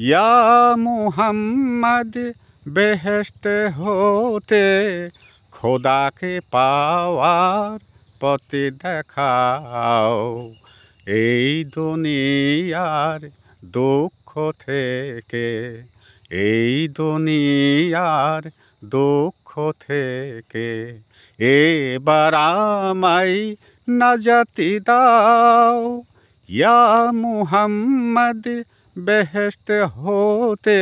ইয়া মুহাম্মদ বেহেশত হতে খোদাকে পাওয়ার পথে দেখাও। এই দুনিয়ার দুঃখ থেকে, এই দুনিয়ার দুঃখ থেকে এবার আমায় নাজাতি দাও। ইয়া মুহাম্মদ বেহেশত হতে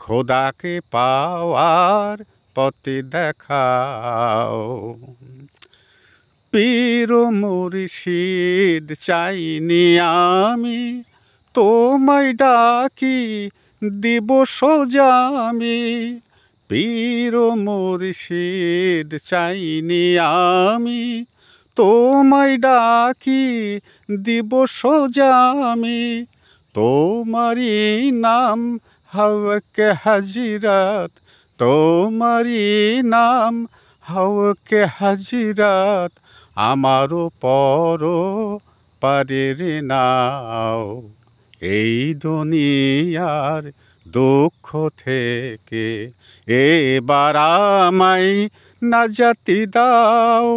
খোদাকে পাওয়ার পথে দেখাও। পীর মুর্শিদ চাইনি আমি, তোমায় ডাকি দিব সোজা আমি। পীর মুর্শিদ চাইনি আমি, তোমায় ডাকি দিব সোজা আমি। তোমারি নাম হওকে হজরত, তোমারি নাম হওকে হজরত, আমারও পর পারের নাও। এই দুনিয়ার দুঃখ থেকে এবার আমায় নাজাতি দাও।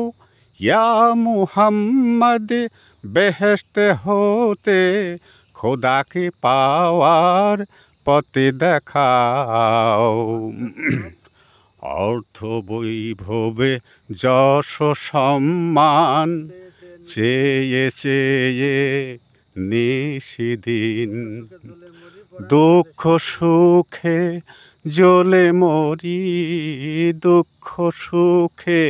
ইয়া মুহাম্মদ বেহেশত হতে খোদাকে পাওয়ার পথে দেখাও। অর্থ বৈভবে যশ সম্মান চেয়ে চেয়ে নিশিদিন, দুঃখ সুখে জ্বলে মরি, দুঃখ সুখে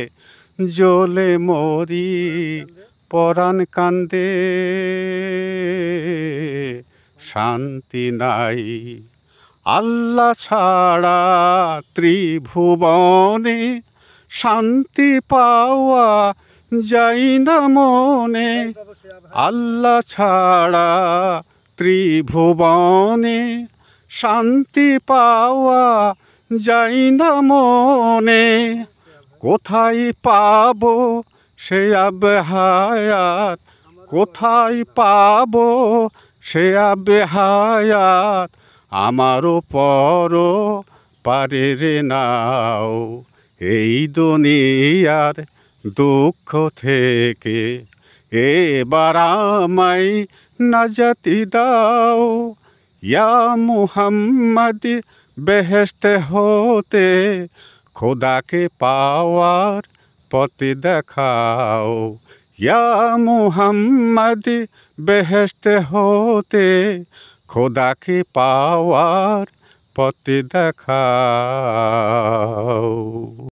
জ্বলে মরি। পরাণ কান্দে শান্তি নাই, আল্লাহ ছাড়া ত্রিভুবনে শান্তি পাওয়া যায় না মনে। আল্লাহ ছাড়া ত্রিভুবনে শান্তি পাওয়া যায় না মনে। কোথায় পাবো সে আবে হায়াত, কোথায় পাবো সে আবে হায়াত, আমারও পর পারের নাও। এই দুনিয়ার দুঃখ থেকে এবার আমায় নাজাতি দাও। ইয়া মুহাম্মদ বেহেশত হতে খোদাকে পাওয়ার পথে দেখাও। ইয়া মুহাম্মদ বেহেশত হতে খোদাকে পাওয়ার পথে দেখাও।